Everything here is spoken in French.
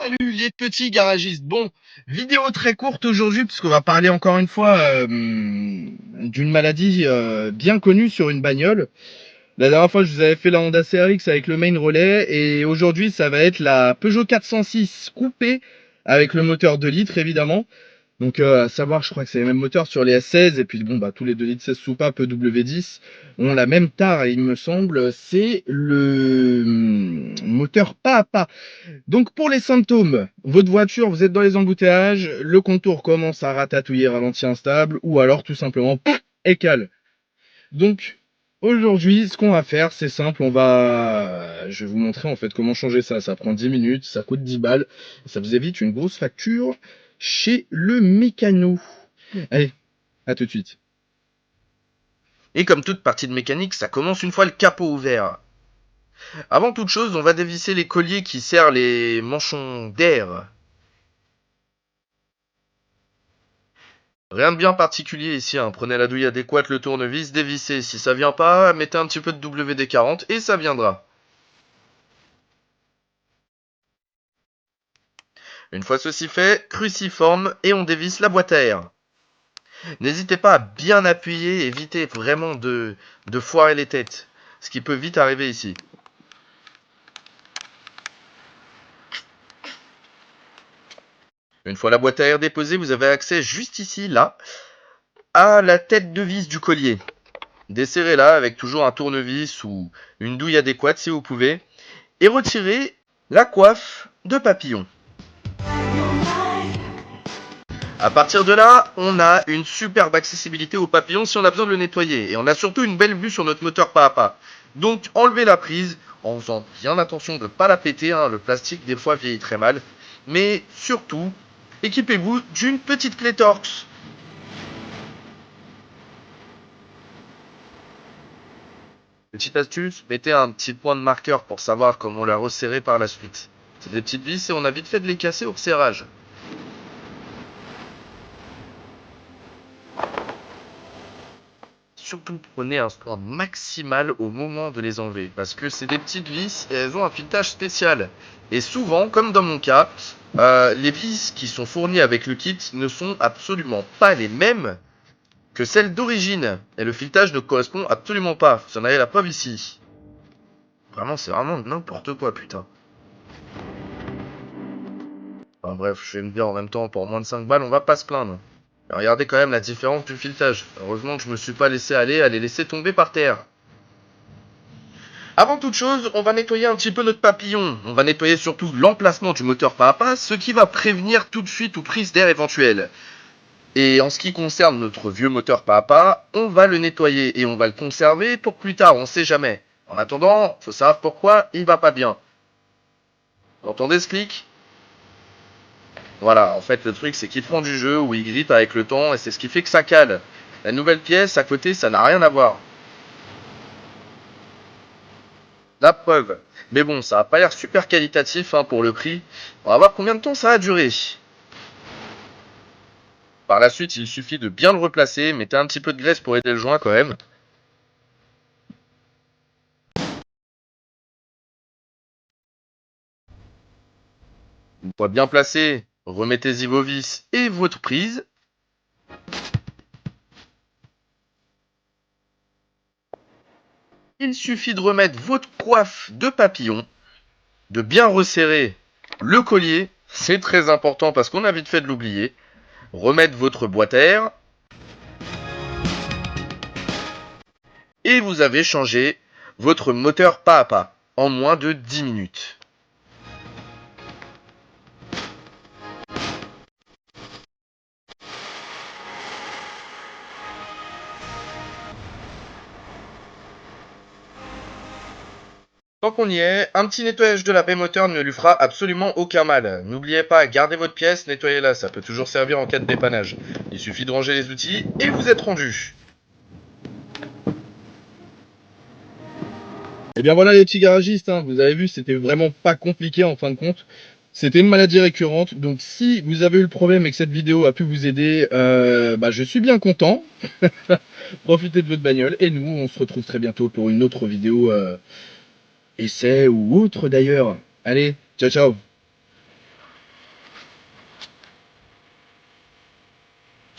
Salut les petits garagistes. Bon, vidéo très courte aujourd'hui puisqu'on va parler encore une fois d'une maladie bien connue sur une bagnole. La dernière fois, je vous avais fait la Honda CRX avec le main relais et aujourd'hui, ça va être la Peugeot 406 coupée avec le moteur 2 litres évidemment. Donc à savoir, je crois que c'est les mêmes moteurs sur les S16 et puis bon bah tous les 2 litres 16 soupapes W10 ont la même tare, il me semble, c'est le moteur pas à pas. Donc pour les symptômes, votre voiture, vous êtes dans les embouteillages, le contour commence à ratatouiller, ralenti instable, ou alors tout simplement et cale. Donc aujourd'hui, ce qu'on va faire, c'est simple, je vais vous montrer en fait comment changer ça. Ça prend 10 minutes, ça coûte 10 balles, ça vous évite une grosse facture chez le mécano. Allez, à tout de suite. Et comme toute partie de mécanique, ça commence une fois le capot ouvert. Avant toute chose, on va dévisser les colliers qui serrent les manchons d'air. Rien de bien particulier ici, hein. Prenez la douille adéquate, le tournevis, dévissez. Si ça vient pas, mettez un petit peu de WD-40 et ça viendra. Une fois ceci fait, cruciforme et on dévisse la boîte à air. N'hésitez pas à bien appuyer, évitez vraiment de foirer les têtes, ce qui peut vite arriver ici. Une fois la boîte à air déposée, vous avez accès juste ici, là, à la tête de vis du collier. Desserrez-la avec toujours un tournevis ou une douille adéquate si vous pouvez, et retirez la coiffe de papillon. À partir de là, on a une superbe accessibilité au papillon si on a besoin de le nettoyer. Et on a surtout une belle vue sur notre moteur pas à pas. Donc enlevez la prise en faisant bien attention de ne pas la péter, hein. Le plastique des fois vieillit très mal. Mais surtout, équipez-vous d'une petite clé Torx. Petite astuce, mettez un petit point de marqueur pour savoir comment la resserrer par la suite. C'est des petites vis et on a vite fait de les casser au resserrage. Surtout prenez un soin maximal au moment de les enlever parce que c'est des petites vis et elles ont un filetage spécial. Et souvent, comme dans mon cas, les vis qui sont fournies avec le kit ne sont absolument pas les mêmes que celles d'origine. Et le filetage ne correspond absolument pas. Vous en avez la preuve ici. Vraiment, c'est vraiment n'importe quoi, putain. Enfin bref, je vais me dire en même temps, pour moins de 5 balles, on va pas se plaindre. Mais regardez quand même la différence du filetage. Heureusement que je me suis pas laissé aller à les laisser tomber par terre. Avant toute chose, on va nettoyer un petit peu notre papillon. On va nettoyer surtout l'emplacement du moteur pas à pas, ce qui va prévenir tout de suite toute prise d'air éventuelle. Et en ce qui concerne notre vieux moteur pas à pas, on va le nettoyer et on va le conserver pour plus tard, on sait jamais. En attendant, faut savoir pourquoi il va pas bien. Vous entendez ce clic? Voilà, en fait le truc c'est qu'il prend du jeu ou il grippe avec le temps et c'est ce qui fait que ça cale. La nouvelle pièce à côté, ça n'a rien à voir. La preuve. Mais bon, ça a pas l'air super qualitatif hein, pour le prix. On va voir combien de temps ça a duré. Par la suite, il suffit de bien le replacer. Mettez un petit peu de graisse pour aider le joint quand même. Une fois bien placé, remettez-y vos vis et votre prise. Il suffit de remettre votre coiffe de papillon, de bien resserrer le collier. C'est très important parce qu'on a vite fait de l'oublier. Remettre votre boîte à air. Et vous avez changé votre moteur pas à pas en moins de 10 minutes. Tant qu'on y est, un petit nettoyage de la baie moteur ne lui fera absolument aucun mal. N'oubliez pas, gardez votre pièce, nettoyez-la, ça peut toujours servir en cas de dépannage. Il suffit de ranger les outils et vous êtes rendu. Et bien voilà les petits garagistes, hein, vous avez vu, c'était vraiment pas compliqué en fin de compte. C'était une maladie récurrente, donc si vous avez eu le problème et que cette vidéo a pu vous aider, je suis bien content. Profitez de votre bagnole et nous, on se retrouve très bientôt pour une autre vidéo essai ou autre d'ailleurs. Allez, ciao ciao.